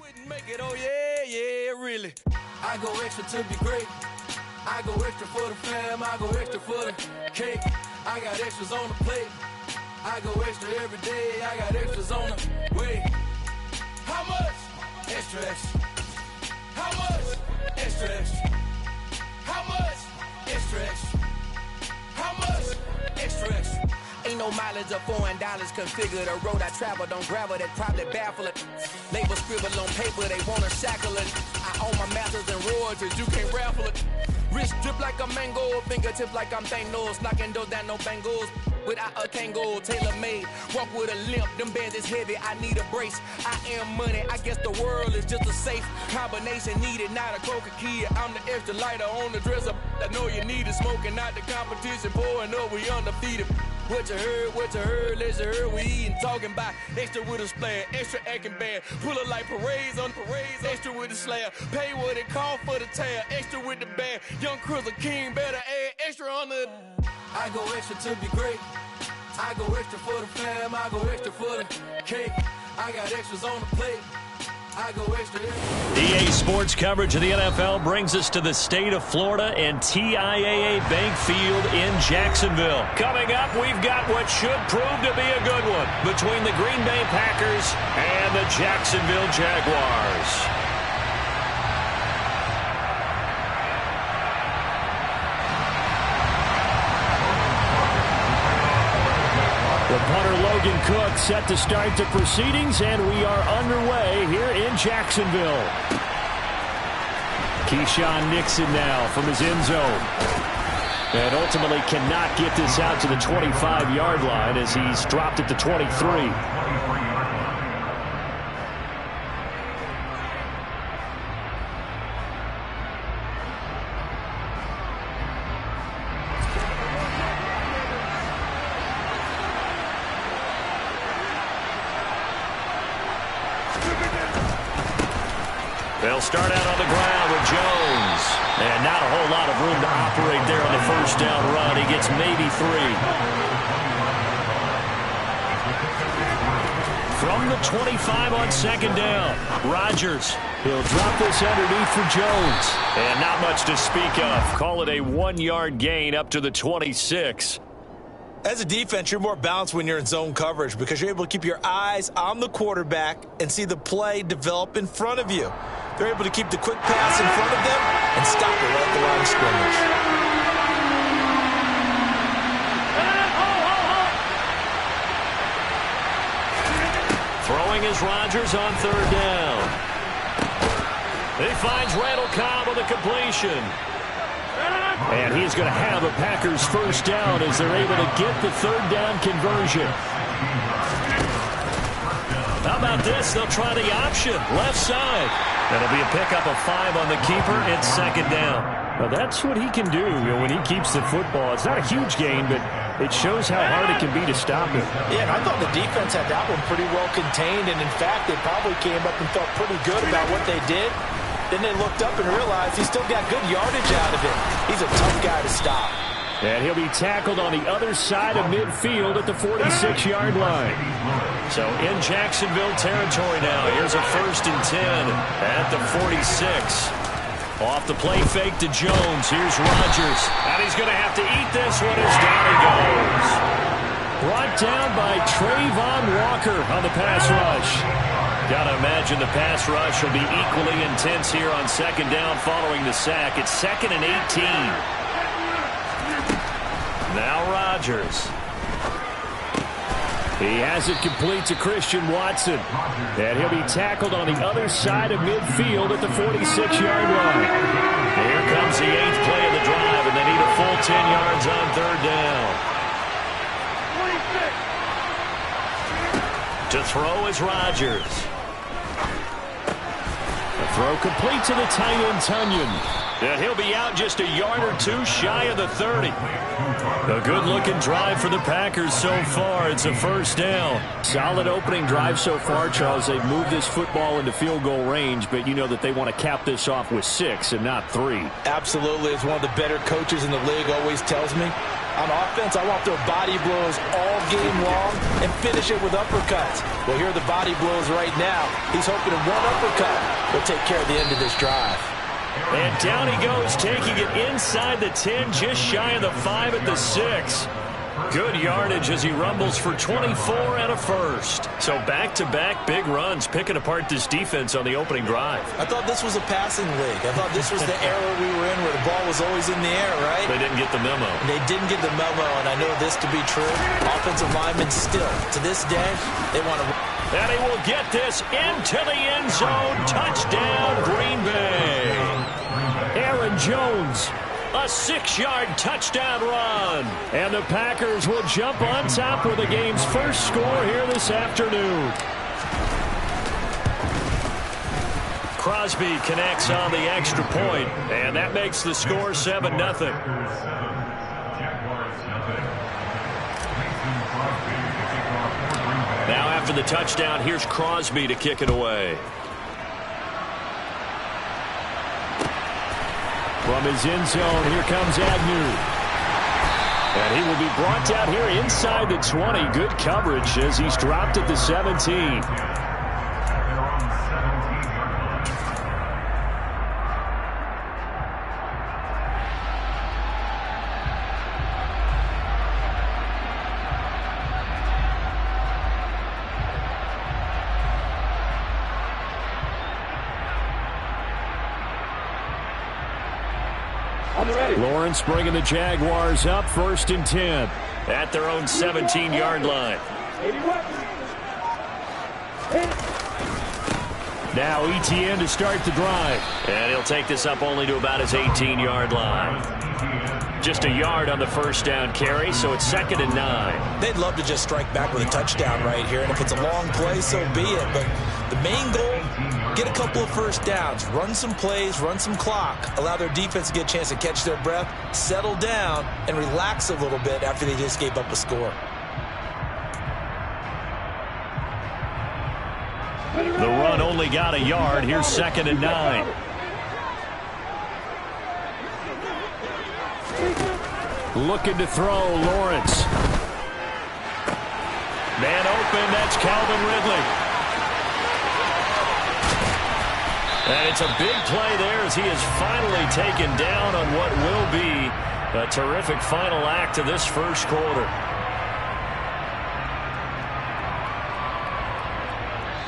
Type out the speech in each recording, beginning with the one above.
wouldn't make it, oh yeah, yeah, really. I go extra to be great. I go extra for the fam, I go extra for the cake. I got extras on the plate. I go extra every day, I got extras on the way. How much? Extra, extra. How much? Extra, extra. How much? Extra, extra. How much? Extra, extra. Ain't no mileage of $4 configure the road I travel. Don't gravel that probably baffle it. Label scribble on paper, they wanna shackle it. I own my masters and royalties, you can't raffle it. Wrist drip like a mango, fingertip like I'm Thanos. Knocking those down, no bangles. Without a Kango, tailor-made. Walk with a limp, them bands is heavy, I need a brace. I am money, I guess the world is just a safe combination needed, not a coca key. I'm the extra lighter on the dresser. I know you need it, smoking out the competition, pouring up, we undefeated. What you heard, let's heard, we eating, talking about extra with a splash, extra acting bad, pull it like parades on parades, extra with the slab, pay what it cost for the tab, extra with the bag, young Chris a king, better add extra on the. I go extra to be great, I go extra for the fam, I go extra for the cake, I got extras on the plate. I go extra. EA Sports coverage of the NFL brings us to the state of Florida and TIAA Bank Field in Jacksonville. Coming up, we've got what should prove to be a good one between the Green Bay Packers and the Jacksonville Jaguars. The punter Logan Cook set to start the proceedings, and we are underway here in Jacksonville. Keyshawn Nixon now from his end zone. And ultimately cannot get this out to the 25-yard line as he's dropped at the 23. They'll start out on the ground with Jones. And not a whole lot of room to operate there on the first down run. He gets maybe 3. From the 25 on second down, Rodgers. He'll drop this underneath for Jones. And not much to speak of. Call it a 1-yard gain up to the 26. As a defense, you're more balanced when you're in zone coverage because you're able to keep your eyes on the quarterback and see the play develop in front of you. They're able to keep the quick pass in front of them and stop it right at the line of scrimmage. Throwing is Rodgers on third down. He finds Randall Cobb on the completion. And he's going to have a Packers first down as they're able to get the third down conversion. How about this? They'll try the option, left side. That'll be a pickup of 5 on the keeper. It's second down. Now that's what he can do when he keeps the football. It's not a huge gain, but it shows how hard it can be to stop him. Yeah, and I thought the defense had that one pretty well contained, and in fact, they probably came up and felt pretty good about what they did. Then they looked up and realized he still got good yardage out of it. He's a tough guy to stop. And he'll be tackled on the other side of midfield at the 46-yard line. So in Jacksonville territory now. Here's a 1st and 10 at the 46. Off the play fake to Jones. Here's Rodgers. And he's going to have to eat this one as down he goes. Brought down by Trayvon Walker on the pass rush. Got to imagine the pass rush will be equally intense here on second down following the sack. It's 2nd and 18. Now Rodgers. He has it complete to Christian Watson. And he'll be tackled on the other side of midfield at the 46-yard line. Here comes the 8th play of the drive, and they need a full 10 yards on third down. To throw is Rodgers. The throw complete to the tight end, Tunyon. And he'll be out just a yard or 2 shy of the 30. A good-looking drive for the Packers so far. It's a first down. Solid opening drive so far, Charles. They've moved this football into field goal range, but you know that they want to cap this off with 6 and not 3. Absolutely. As one of the better coaches in the league always tells me, On offense, I want their body blows all game long and finish it with uppercuts. Well, here are the body blows right now. He's hoping that one uppercut will take care of the end of this drive. And down he goes, taking it inside the 10, just shy of the 5 at the 6. Good yardage as he rumbles for 24 and a first. So back-to-back big runs, picking apart this defense on the opening drive. I thought this was a passing league. I thought this was the era we were in where the ball was always in the air, right? They didn't get the memo. They didn't get the memo, and I know this to be true. Offensive linemen still, to this day, they want to... And he will get this into the end zone. Touchdown, Green Bay. Aaron Jones, a 6-yard touchdown run. And the Packers will jump on top with the game's first score here this afternoon. Crosby connects on the extra point, and that makes the score 7-0. Now after the touchdown, here's Crosby to kick it away. From his end zone, here comes Agnew. And he will be brought down here inside the 20. Good coverage as he's dropped at the 17. Lawrence bringing the Jaguars up 1st and 10 at their own 17-yard line. Now Etienne to start the drive. And he'll take this up only to about his 18-yard line. Just a yard on the first down carry, so it's 2nd and 9. They'd love to just strike back with a touchdown right here, and if it's a long play, so be it. But the main goal, get a couple of first downs, run some plays, run some clock, allow their defense to get a chance to catch their breath, settle down, and relax a little bit after they just gave up a score. The run only got a yard. Here's 2nd and 9. Looking to throw, Lawrence. Man open, that's Calvin Ridley. And it's a big play there as he is finally taken down on what will be a terrific final act of this first quarter.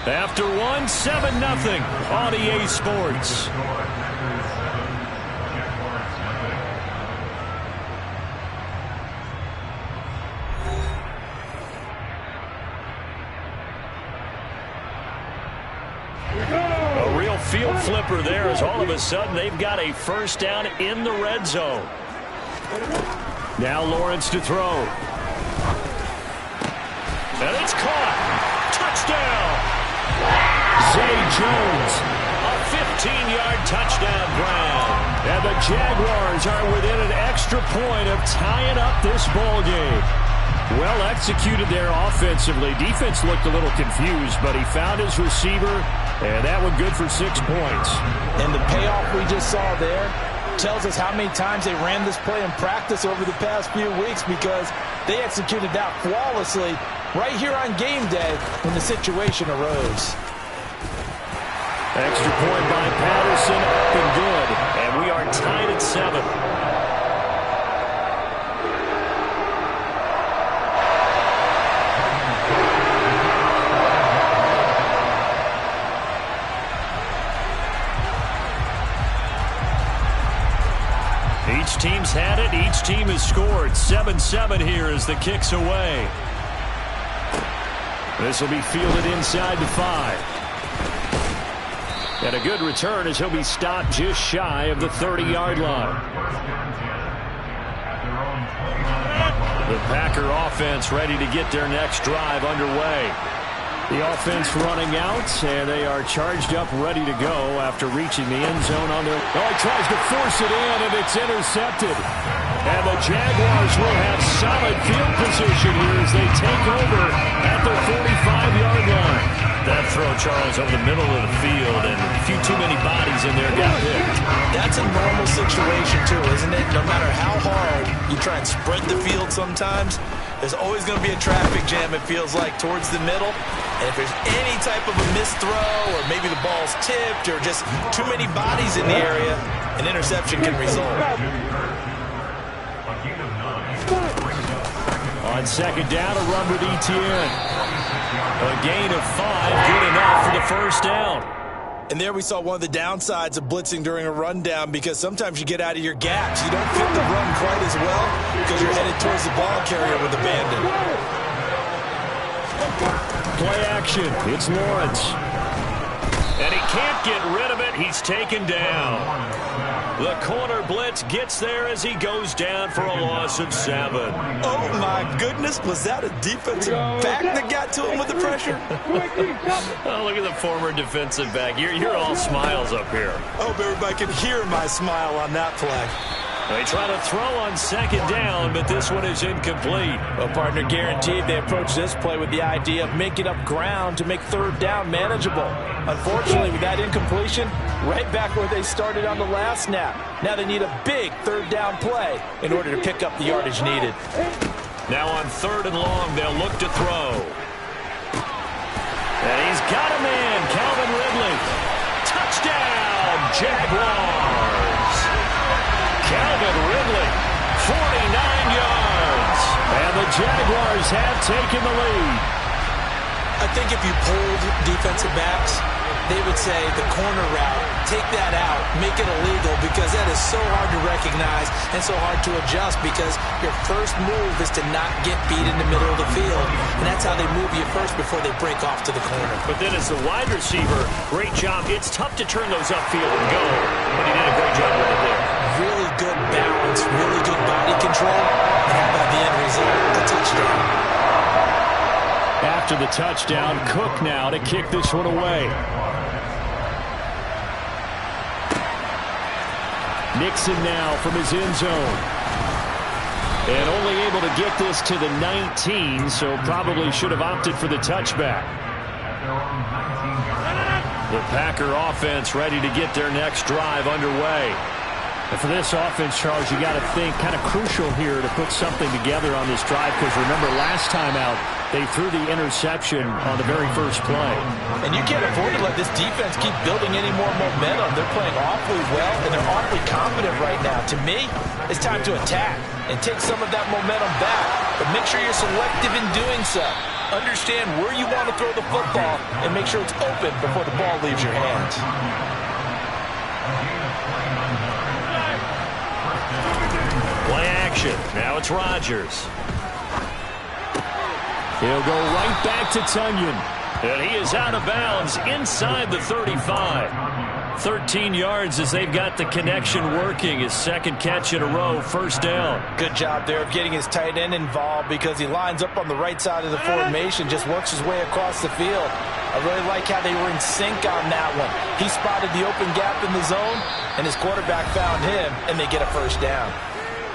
After one, 7-0 on EA Sports. A real field flipper there as all of a sudden they've got a first down in the red zone. Now Lawrence to throw. And it's caught. Touchdown. Zay Jones, a 15-yard touchdown grab. And the Jaguars are within an extra point of tying up this ball game. Well executed there offensively. Defense looked a little confused, but he found his receiver, and that one good for 6 points. And the payoff we just saw there tells us how many times they ran this play in practice over the past few weeks, because they executed that flawlessly right here on game day when the situation arose. Extra point by Patterson, up and good. And we are tied at 7. Each team's had it. Each team has scored. 7-7 here as the kick's away. This will be fielded inside the 5. And a good return as he'll be stopped just shy of the 30-yard line. The Packer offense ready to get their next drive underway. The offense running out, and they are charged up, ready to go after reaching the end zone on their... Oh, he tries to force it in, and it's intercepted. And the Jaguars will have solid field position here as they take over at the 45-yard line. That throw Charles, over the middle of the field, and a few too many bodies in there got picked. That's a normal situation, too, isn't it? No matter how hard you try and spread the field sometimes, there's always going to be a traffic jam, it feels like, towards the middle. And if there's any type of a missed throw, or maybe the ball's tipped, or just too many bodies in the area, an interception can result. On second down, a run with Etienne. A gain of 5, good enough for the first down. And there we saw one of the downsides of blitzing during a rundown, because sometimes you get out of your gaps. You don't fit the run quite as well because you're headed towards the ball carrier with abandon. Play action. It's Lawrence. And he can't get rid of it. He's taken down. The corner blitz gets there as he goes down for a loss of 7. Oh, my goodness. Was that a defensive back that got to him with the pressure? Oh, look at the former defensive back. You're all smiles up here. I hope everybody can hear my smile on that play. They try to throw on second down, but this one is incomplete. Well, partner, guaranteed they approach this play with the idea of making up ground to make third down manageable. Unfortunately, with that incompletion, right back where they started on the last snap. Now they need a big third down play in order to pick up the yardage needed. Now on 3rd and long, they'll look to throw. And he's got a man, Calvin Ridley. Touchdown, Jaguars. Calvin Ridley, 49 yards. And the Jaguars have taken the lead. I think if you pulled defensive backs, they would say the corner route, take that out, make it illegal, because that is so hard to recognize and so hard to adjust, because your first move is to not get beat in the middle of the field. And that's how they move you first before they break off to the corner. But then as the wide receiver, great job. It's tough to turn those upfield and go, but he did a great job with it there. Really good balance, really good body control, and how about the end result? A touchdown. After the touchdown, Cook now to kick this one away. Nixon now from his end zone. And only able to get this to the 19, so probably should have opted for the touchback. The Packer offense ready to get their next drive underway. And for this offense, Charles, you got to think kind of crucial here to put something together on this drive, because remember last time out, they threw the interception on the very first play. And you can't afford to let this defense keep building any more momentum. They're playing awfully well, and they're awfully confident right now. To me, it's time to attack and take some of that momentum back. But make sure you're selective in doing so. Understand where you want to throw the football and make sure it's open before the ball leaves your hands. Play action. Now it's Rodgers. He'll go right back to Tunyon. And he is out of bounds inside the 35. 13 yards as they've got the connection working. His second catch in a row, first down. Good job there of getting his tight end involved, because he lines up on the right side of the formation, just works his way across the field. I really like how they were in sync on that one. He spotted the open gap in the zone, and his quarterback found him, and they get a first down.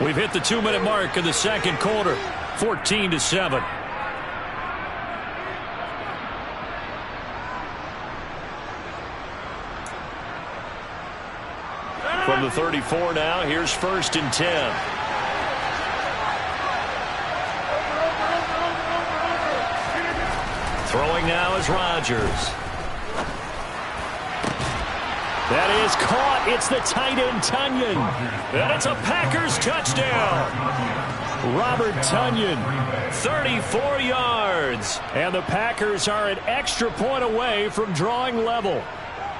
We've hit the 2-minute mark of the second quarter, 14-7. From the 34 now, here's 1st and 10. Throwing now is Rodgers. That is caught. It's the tight end, Tunyon. And it's a Packers touchdown. Robert Tunyon. 34 yards. And the Packers are an extra point away from drawing level.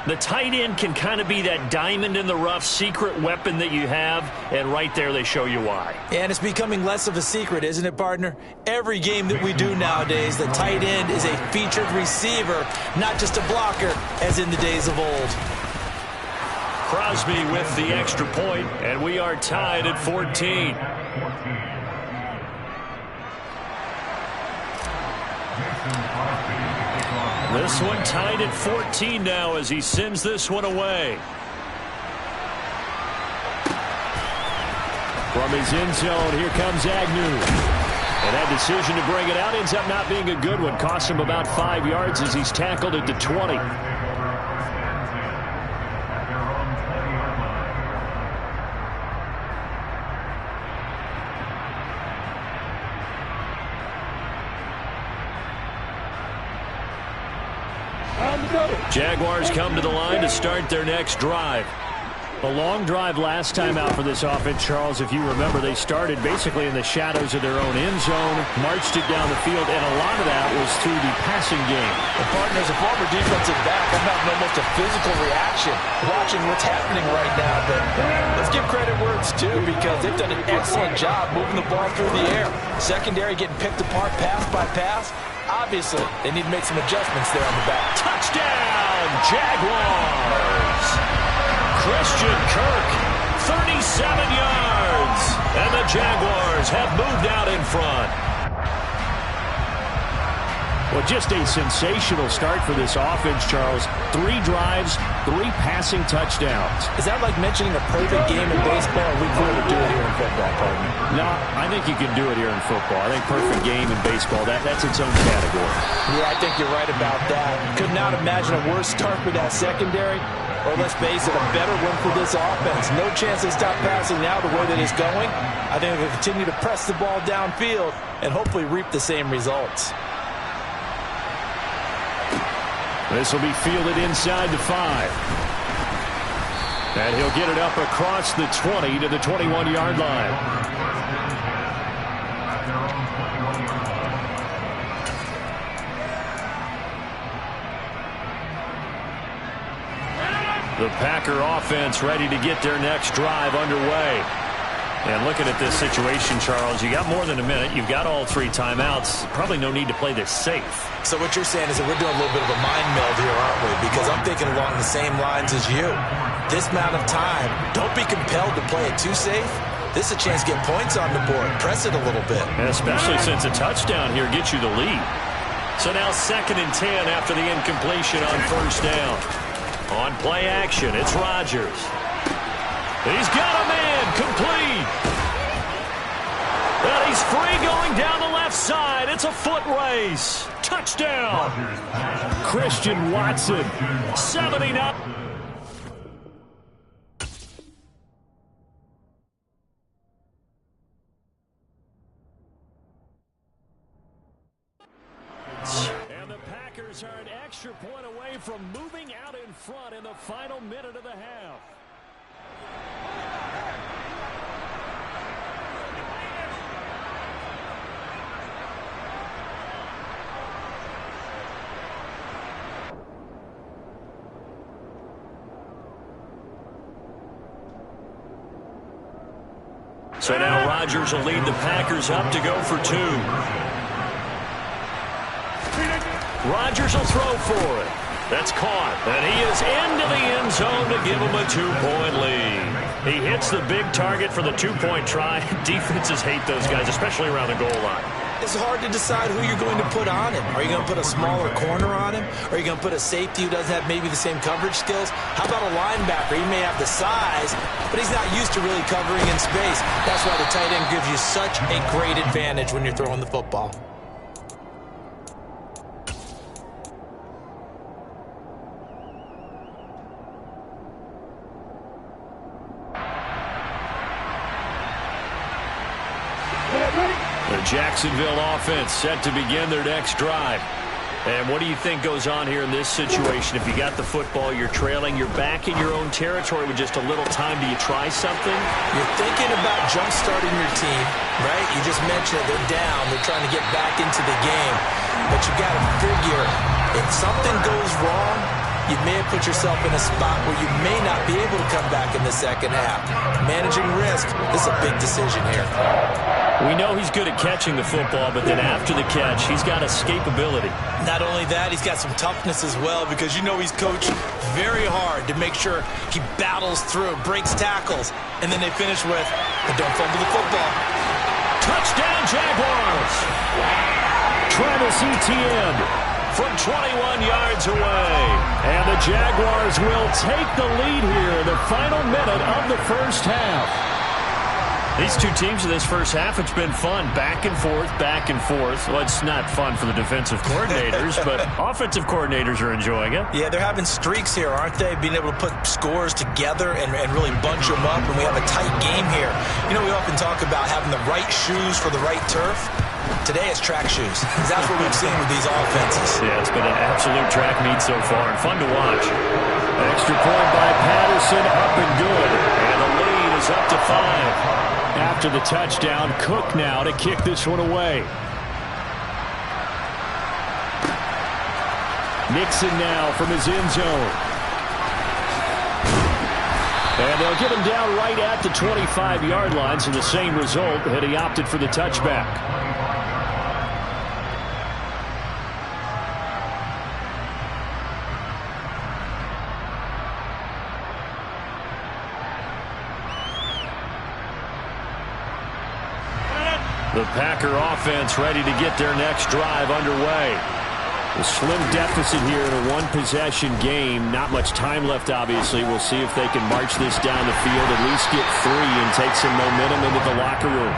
The tight end can kind of be that diamond in the rough secret weapon that you have, and right there they show you why. And it's becoming less of a secret, isn't it, partner? Every game that we do nowadays, the tight end is a featured receiver, not just a blocker, as in the days of old. Crosby with the extra point, and we are tied at 14. This one tied at 14 now as he sends this one away. From his end zone, here comes Agnew. And that decision to bring it out ends up not being a good one. Cost him about 5 yards as he's tackled at the 20. Jaguars come to the line to start their next drive. A long drive last time out for this offense, Charles. If you remember, they started basically in the shadows of their own end zone, marched it down the field, and a lot of that was through the passing game. The partner, as a former defensive back, I'm having almost a physical reaction watching what's happening right now. But let's give credit where it's due, because they've done an excellent job moving the ball through the air. Secondary getting picked apart pass by pass. Obviously, they need to make some adjustments there on the back. Touchdown, Jaguars! Christian Kirk, 37 yards. And the Jaguars have moved out in front. Well, just a sensational start for this offense, Charles. 3 drives, 3 passing touchdowns. Is that like mentioning a perfect game in baseball? We couldn't do it here in football, partner. No, I think you can do it here in football. I think perfect game in baseball, that's its own category. Yeah, I think you're right about that. Could not imagine a worse start for that secondary. Or let's face it, a better one for this offense. No chance they stop passing now the way that it's going. I think they'll continue to press the ball downfield and hopefully reap the same results. This will be fielded inside the 5. And he'll get it up across the 20 to the 21-yard line. The Packer offense ready to get their next drive underway. And looking at this situation, Charles, you got more than a minute. You've got all 3 timeouts. Probably no need to play this safe. So what you're saying is that we're doing a little bit of a mind meld here, aren't we? Because I'm thinking along the same lines as you. This amount of time, don't be compelled to play it too safe. This is a chance to get points on the board. Press it a little bit. And especially since a touchdown here gets you the lead. So now 2nd and 10 after the incompletion on 1st down. On play action, it's Rodgers. He's got a man, complete. And he's free going down the left side. It's a foot race. Touchdown. Christian Watson. 79. And the Packers are an extra point away from moving out in front in the final minute of the half. So now Rodgers will lead the Packers up to go for 2. Rodgers will throw for it. That's caught. And he is into the end zone to give him a 2-point lead. He hits the big target for the 2-point try. Defenses hate those guys, especially around the goal line. It's hard to decide who you're going to put on him. Are you going to put a smaller corner on him? Or are you going to put a safety who doesn't have maybe the same coverage skills? How about a linebacker? He may have the size, but he's not used to really covering in space. That's why the tight end gives you such a great advantage when you're throwing the football. The Jacksonville offense set to begin their next drive. And what do you think goes on here in this situation? If you got the football, you're trailing, you're back in your own territory with just a little time. Do you try something? You're thinking about jump-starting your team, right? You just mentioned it. They're down. They're trying to get back into the game. But you got to figure, if something goes wrong, you may have put yourself in a spot where you may not be able to come back in the second half. Managing risk, this is a big decision here. We know he's good at catching the football, but then after the catch, he's got escapability. Not only that, he's got some toughness as well, because you know he's coached very hard to make sure he battles through, breaks tackles, and then they finish with, but don't fumble the football. Touchdown, Jaguars! Travis Etienne from 21 yards away. And the Jaguars will take the lead here in the final minute of the first half. These two teams in this first half, it's been fun. Back and forth, back and forth. Well, it's not fun for the defensive coordinators, but offensive coordinators are enjoying it. Yeah, they're having streaks here, aren't they? Being able to put scores together and really bunch them up, and we have a tight game here. You know, we often talk about having the right shoes for the right turf. Today it's track shoes. That's what we've seen with these offenses. Yeah, it's been an absolute track meet so far and fun to watch. Extra point by Patterson, up and good. And the lead is up to 5. After the touchdown, Cook now to kick this one away. Nixon now from his end zone. And they'll get him down right at the 25-yard line, so the same result had he opted for the touchback. The Packer offense ready to get their next drive underway. A slim deficit here in a one-possession game. Not much time left, obviously. We'll see if they can march this down the field, at least get 3 and take some momentum into the locker room.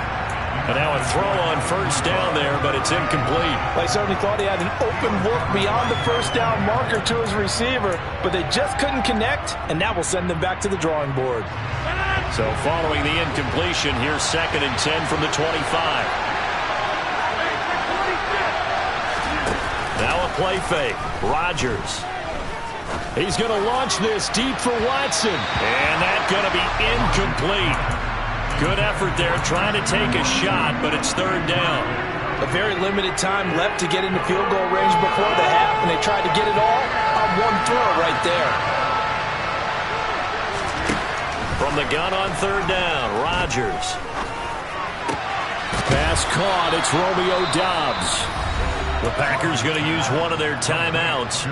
And now a throw on first down there, but it's incomplete. They certainly thought he had an open look beyond the first down marker to his receiver, but they just couldn't connect, and that will send them back to the drawing board. So following the incompletion, here's 2nd and 10 from the 25. Now a play fake. Rodgers. He's going to launch this deep for Watson. And that's going to be incomplete. Good effort there trying to take a shot, but it's 3rd down. A very limited time left to get into field goal range before the half, and they tried to get it all on one throw right there. From the gun on 3rd down, Rodgers. Pass caught. It's Romeo Doubs. The Packers going to use one of their timeouts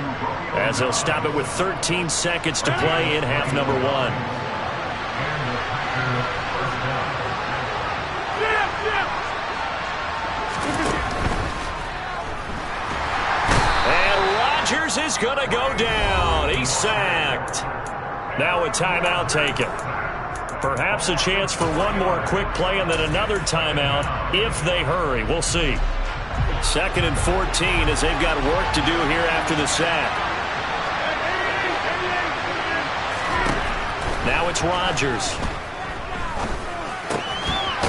as they'll stop it with 13 seconds to play in half number 1. And Rodgers is going to go down. He's sacked. Now a timeout taken. Perhaps a chance for one more quick play and then another timeout if they hurry. We'll see. 2nd and 14 as they've got work to do here after the sack. Now it's Rodgers.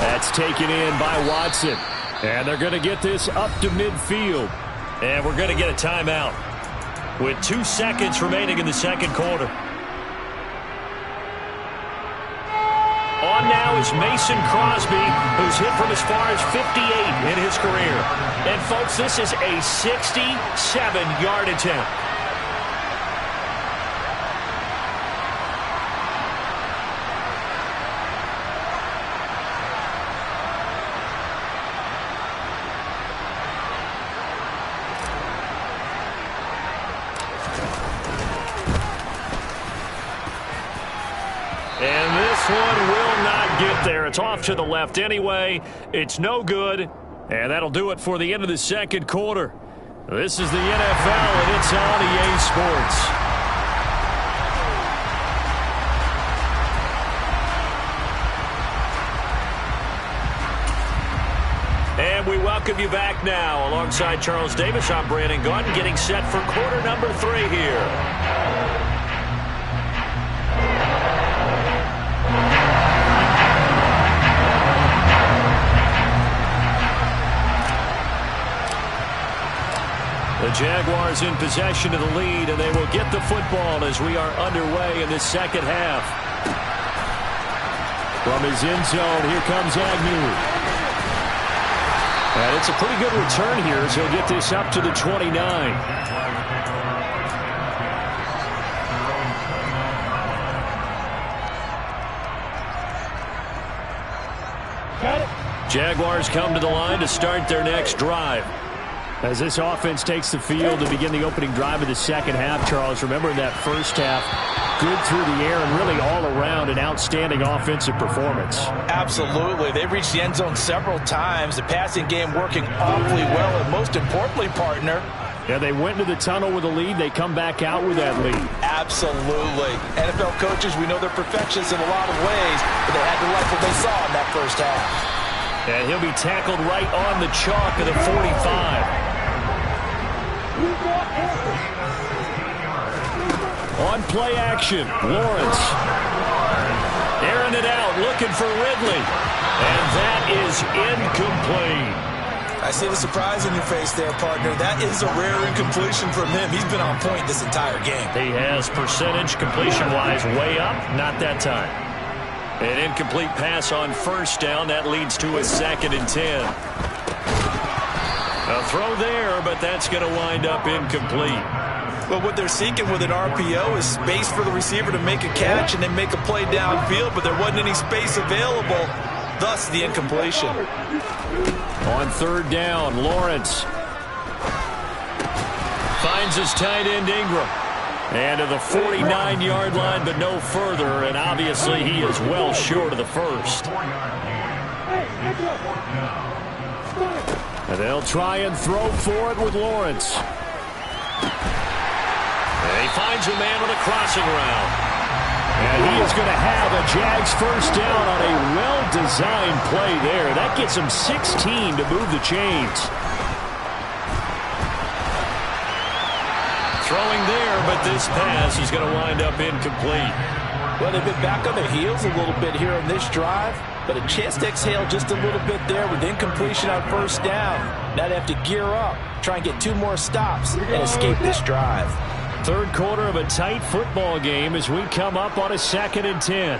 That's taken in by Watson. And they're going to get this up to midfield. And we're going to get a timeout with 2 seconds remaining in the second quarter. On now is Mason Crosby, who's hit from as far as 58 in his career. And, folks, this is a 67-yard attempt. And this one will not get there. It's off to the left anyway. It's no good. And that'll do it for the end of the second quarter. This is the NFL, and it's on EA Sports. And we welcome you back now. Alongside Charles Davis, I'm Brandon Gunn, getting set for quarter number 3 here. The Jaguars in possession of the lead, and they will get the football as we are underway in the second half. From his end zone, here comes Agnew. And it's a pretty good return here as he'll get this up to the 29. Jaguars come to the line to start their next drive. As this offense takes the field to begin the opening drive of the second half, Charles, remember in that first half, good through the air and really all around an outstanding offensive performance. Absolutely. They've reached the end zone several times. The passing game working awfully well, and most importantly, partner, Yeah, they went into the tunnel with a lead. They come back out with that lead. Absolutely. NFL coaches, we know they're perfectionists in a lot of ways, but they had to like what they saw in that first half. And he'll be tackled right on the chalk of the 45. On play action, Lawrence. Airing it out, looking for Ridley. And that is incomplete. I see the surprise in your face there, partner. That is a rare incompletion from him. He's been on point this entire game. He has percentage completion-wise way up, not that time. An incomplete pass on first down. That leads to a 2nd and 10. A throw there, but that's going to wind up incomplete. But what they're seeking with an RPO is space for the receiver to make a catch and then make a play downfield, but there wasn't any space available, thus the incompletion. On 3rd down, Lawrence finds his tight end Ingram. And to the 49-yard line, but no further, and obviously he is well short of the first. And they'll try and throw for it with Lawrence. And he finds a man with a crossing route. And he is going to have a Jags first down on a well-designed play there. That gets him 16 to move the chains. Throwing there, but this pass is going to wind up incomplete. Well, they've been back on their heels a little bit here on this drive, but a chance to exhale just a little bit there with incompletion on first down. Now they have to gear up, try and get 2 more stops, and escape this drive. 3rd quarter of a tight football game as we come up on a 2nd and 10.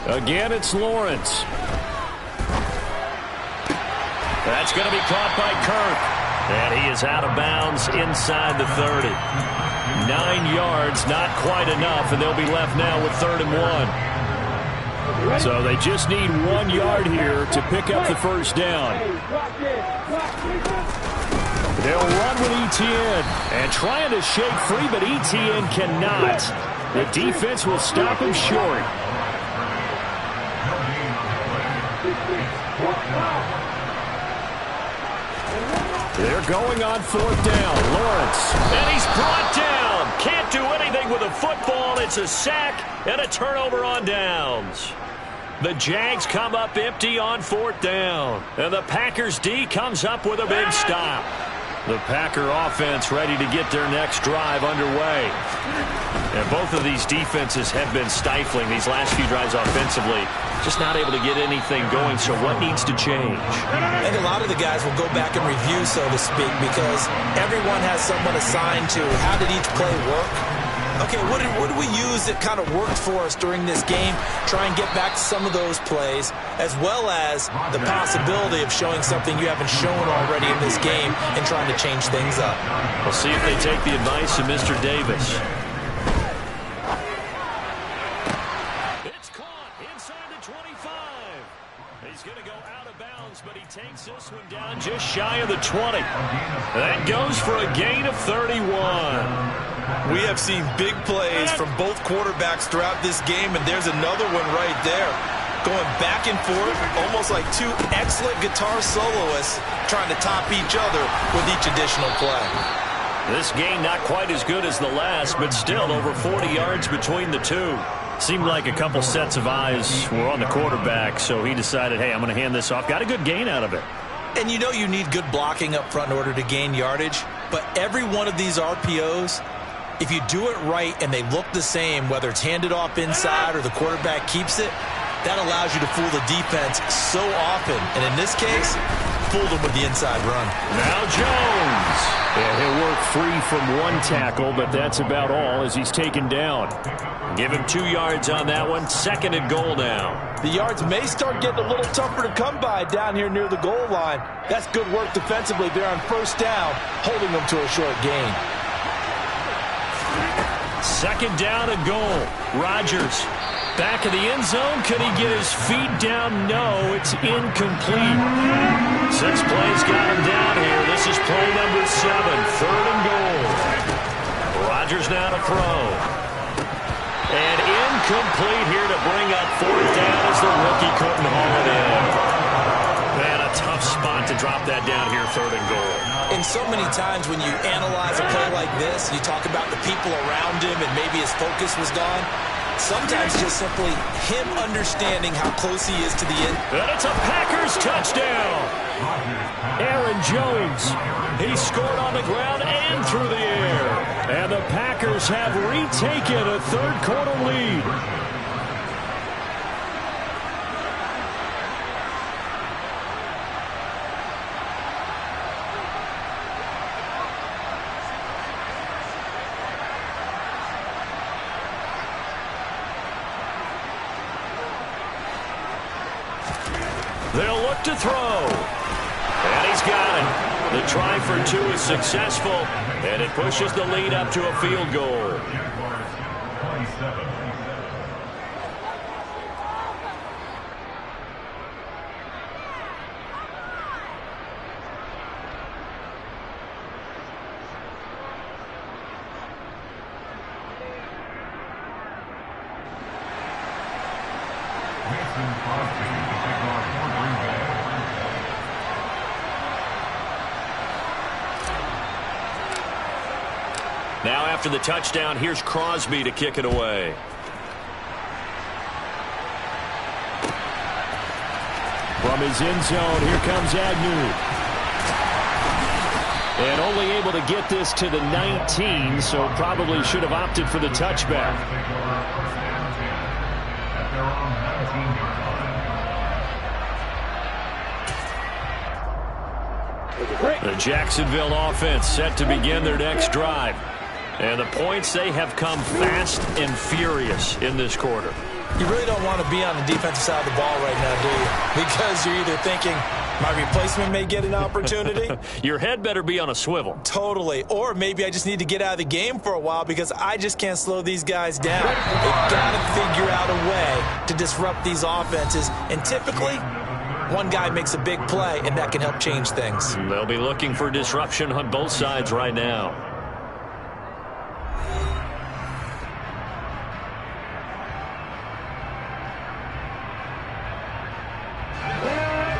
Again, it's Lawrence. That's going to be caught by Kirk. And he is out of bounds inside the 30. 9 yards, not quite enough, and they'll be left now with 3rd and 1. So they just need 1 yard here to pick up the first down. They'll run with Etienne and trying to shake free, but Etienne cannot. The defense will stop him short. They're going on 4th down. Lawrence. And he's brought down. Can't do anything with a football. It's a sack and a turnover on downs. The Jags come up empty on 4th down. And the Packers D comes up with a big stop. The Packer offense ready to get their next drive underway. And both of these defenses have been stifling these last few drives offensively. Just not able to get anything going, so what needs to change? I think a lot of the guys will go back and review, so to speak, because everyone has someone assigned to how did each play work. Okay, what did we use that kind of worked for us during this game? Try and get back to some of those plays, as well as the possibility of showing something you haven't shown already in this game and trying to change things up. We'll see if they take the advice of Mr. Davis. It's caught inside the 25. He's going to go out of bounds, but he takes this one down just shy of the 20. That goes for a gain of 31. We have seen big plays from both quarterbacks throughout this game, and there's another one right there. Going back and forth, almost like 2 excellent guitar soloists trying to top each other with each additional play. This game not quite as good as the last, but still over 40 yards between the two. Seemed like a couple sets of eyes were on the quarterback, so he decided, hey, I'm going to hand this off. Got a good gain out of it. And you know you need good blocking up front in order to gain yardage, but every one of these RPOs, if you do it right and they look the same, whether it's handed off inside or the quarterback keeps it, that allows you to fool the defense so often. And in this case, fooled them with the inside run. Now Jones. Yeah, he'll work free from 1 tackle, but that's about all as he's taken down. Give him 2 yards on that one. 2nd and goal now. The yards may start getting a little tougher to come by down here near the goal line. That's good work defensively there on first down, holding them to a short gain. 2nd down and goal. Rodgers back of the end zone. Can he get his feet down? No, it's incomplete. 6 plays got him down here. This is play number 7. 3rd and goal. Rodgers now to throw. And incomplete here to bring up 4th down as the rookie couldn't haul it in. Man, a tough spot to drop that down here, 3rd and goal. And so many times when you analyze a play like this, you talk about the people around him and maybe his focus was gone. Sometimes just simply him understanding how close he is to the end. And it's a Packers touchdown. Aaron Jones, he scored on the ground and through the air. And the Packers have retaken a third-quarter lead. They'll look to throw. And he's got it. The try for two is successful, and it pushes the lead up to a field goal. Now after the touchdown, here's Crosby to kick it away. From his end zone, here comes Agnew. And only able to get this to the 19, so probably should have opted for the touchback. The Jacksonville offense set to begin their next drive. And the points, they have come fast and furious in this quarter. You really don't want to be on the defensive side of the ball right now, do you? Because you're either thinking, my replacement may get an opportunity. Your head better be on a swivel. Totally. Or maybe I just need to get out of the game for a while because I just can't slow these guys down. They've got to figure out a way to disrupt these offenses. And typically, one guy makes a big play, and that can help change things. They'll be looking for disruption on both sides right now.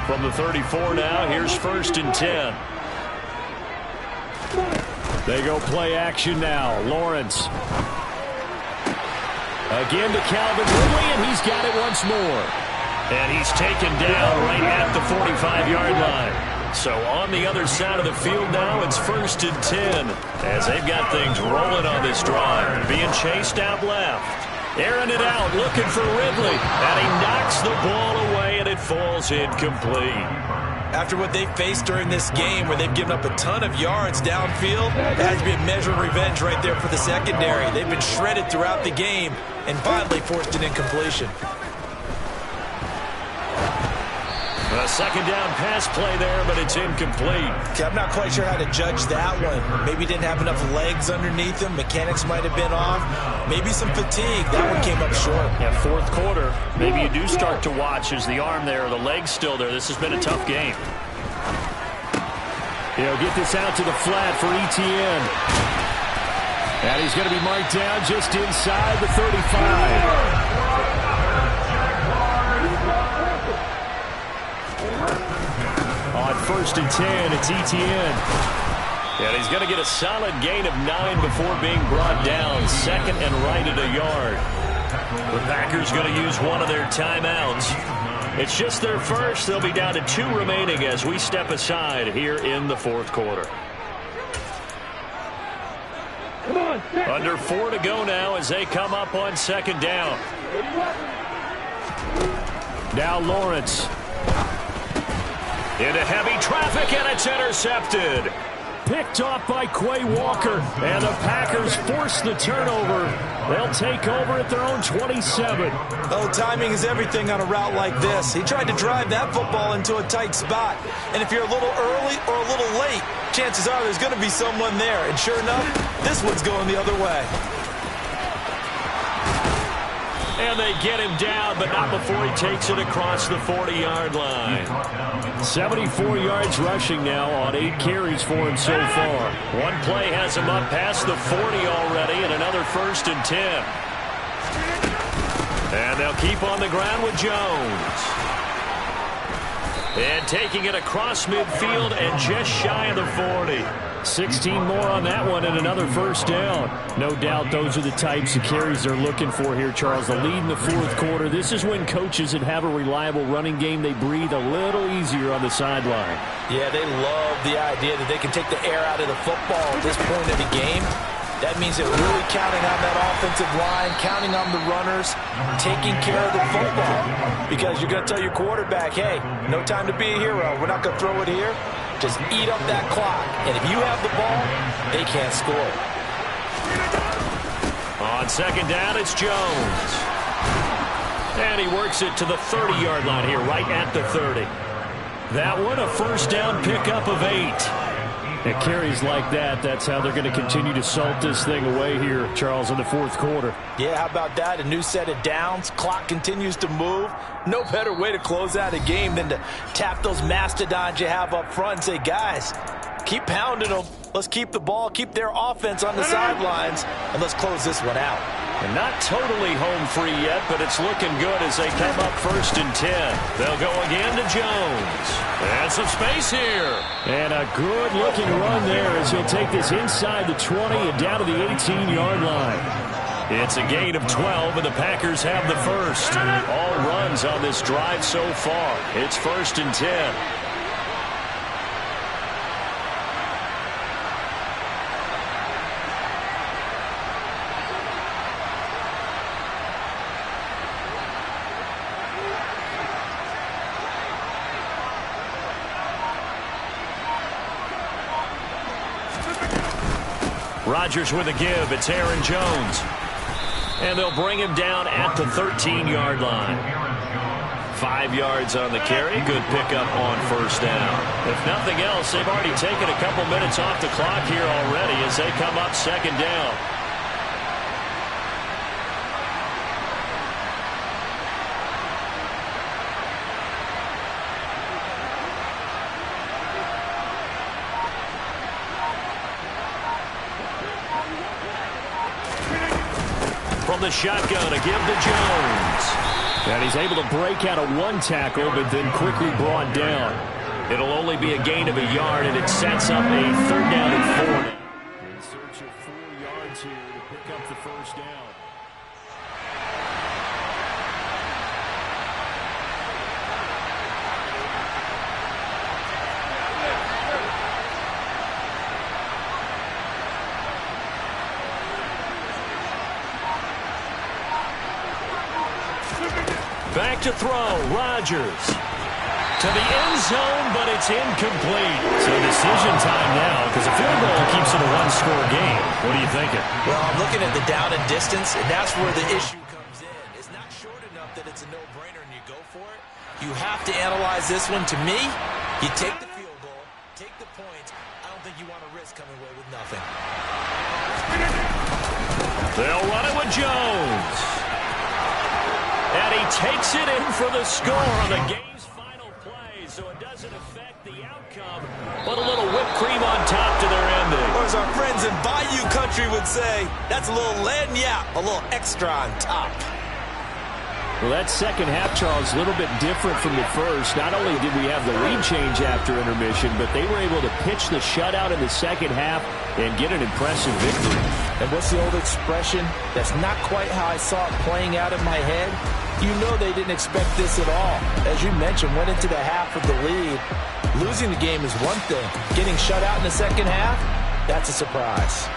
From the 34 now, here's 1st and 10. They go play action now. Lawrence. Again to Calvin Ridley, and he's got it once more. And he's taken down right at the 45-yard line. So on the other side of the field now, it's 1st and 10 as they've got things rolling on this drive. Being chased out left. Airing it out, looking for Ridley. And he knocks the ball away, and it falls incomplete. After what they faced during this game where they've given up a ton of yards downfield, that has to be a measure of revenge right there for the secondary. They've been shredded throughout the game and finally forced an incompletion. A second down pass play there, but it's incomplete. Okay, I'm not quite sure how to judge that one. Maybe he didn't have enough legs underneath him. Mechanics might have been off. Maybe some fatigue. That one came up short. Yeah, 4th quarter. Maybe you do start to watch as the arm there, the leg's still there. This has been a tough game. He'll get this out to the flat for Etienne. And he's going to be marked down just inside the 35. On 1st and 10, it's Etienne. And he's going to get a solid gain of 9 before being brought down. 2nd and right at a yard. The Packers going to use one of their timeouts. It's just their first. They'll be down to 2 remaining as we step aside here in the 4th quarter. Under 4 to go now as they come up on 2nd down. Now Lawrence. Into heavy traffic, and it's intercepted. Picked off by Quay Walker, and the Packers force the turnover. They'll take over at their own 27. Oh, timing is everything on a route like this. He tried to drive that football into a tight spot. And if you're a little early or a little late, chances are there's going to be someone there. And sure enough, this one's going the other way. And they get him down, but not before he takes it across the 40-yard line. 74 yards rushing now on 8 carries for him so far. One play has him up past the 40 already, and another 1st and 10. And they'll keep on the ground with Jones. And taking it across midfield and just shy of the 40. 16 more on that one and another first down. No doubt those are the types of carries they're looking for here, Charles. The lead in the fourth quarter. This is when coaches that have a reliable running game, they breathe a little easier on the sideline. Yeah, they love the idea that they can take the air out of the football at this point of the game. That means they're really counting on that offensive line, counting on the runners, taking care of the football. Because you're going to tell your quarterback, hey, no time to be a hero. We're not going to throw it here. Just eat up that clock. And if you have the ball, they can't score. On second down, it's Jones. And he works it to the 30-yard line here, right at the 30. That one, a first down pickup of 8. It carries like that. That's how they're going to continue to salt this thing away here, Charles, in the fourth quarter. Yeah, how about that? A new set of downs. Clock continues to move. No better way to close out a game than to tap those mastodons you have up front and say, guys, keep pounding them. Let's keep the ball, keep their offense on the sidelines, and let's close this one out. And not totally home free yet, but it's looking good as they come up 1st and 10. They'll go again to Jones. And some space here. And a good-looking run there as he'll take this inside the 20 and down to the 18-yard line. It's a gain of 12, and the Packers have the first. All runs on this drive so far. It's 1st and 10. Rodgers with a give. It's Aaron Jones. And they'll bring him down at the 13-yard line. 5 yards on the carry. Good pickup on first down. If nothing else, they've already taken a couple minutes off the clock here already as they come up second down. From the shotgun, a give to Jones. And he's able to break out of one tackle, but then quickly brought down. It'll only be a gain of a yard, and it sets up a 3rd down and 4. In search of 4 yards here to pick up the first down. Back to throw, Rodgers. To the end zone, but it's incomplete. So decision time now, because a field goal keeps it a one-score game. What are you thinking? Well, I'm looking at the down and distance, and that's where the issue comes in. It's not short enough that it's a no-brainer and you go for it. You have to analyze this one. To me, you take the field goal, take the points. I don't think you want to risk coming away with nothing. They'll run it with Jones. And he takes it in for the score on the game's final play, so it doesn't affect the outcome, but a little whipped cream on top to their ending. Or as our friends in Bayou Country would say, that's a little lagniappe, a little extra on top. Well, that second half, Charles, a little bit different from the first. Not only did we have the lead change after intermission, but they were able to pitch the shutout in the second half and get an impressive victory. And what's the old expression? That's not quite how I saw it playing out in my head. You know they didn't expect this at all. As you mentioned, went into the half with the lead. Losing the game is one thing. Getting shut out in the second half, that's a surprise.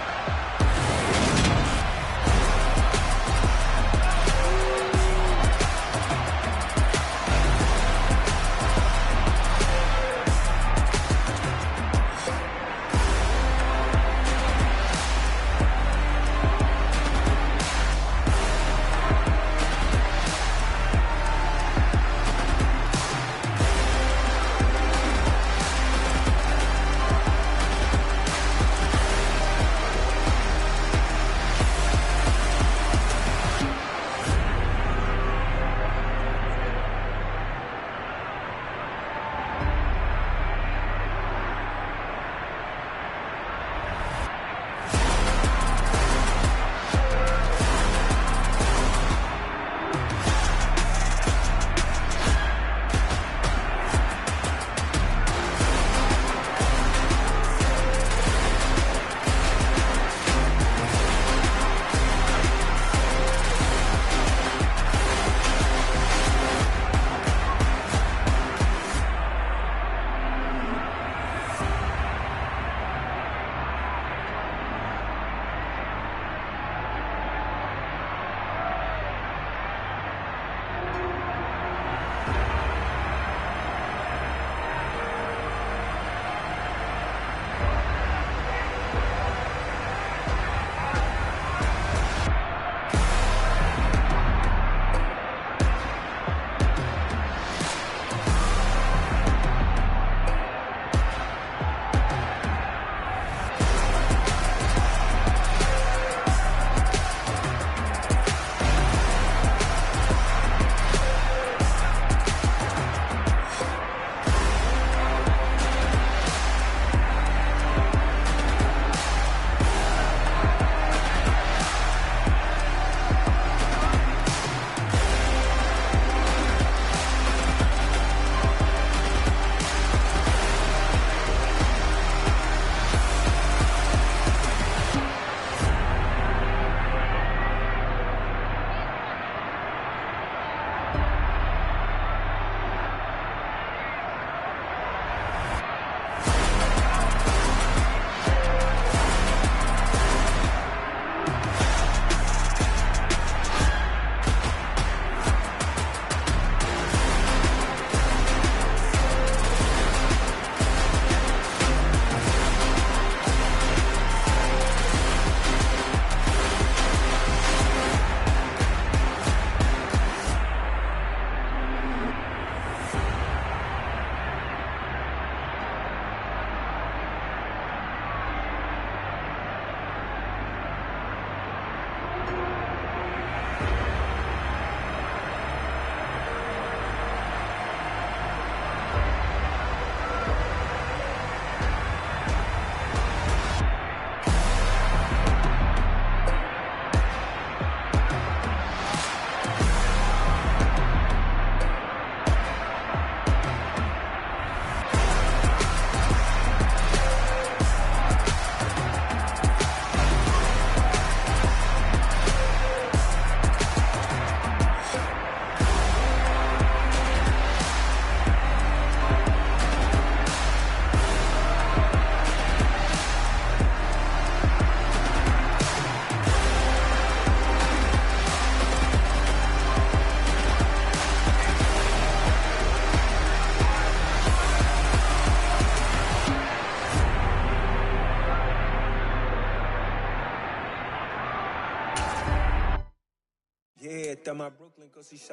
that my Brooklyn cause he shot.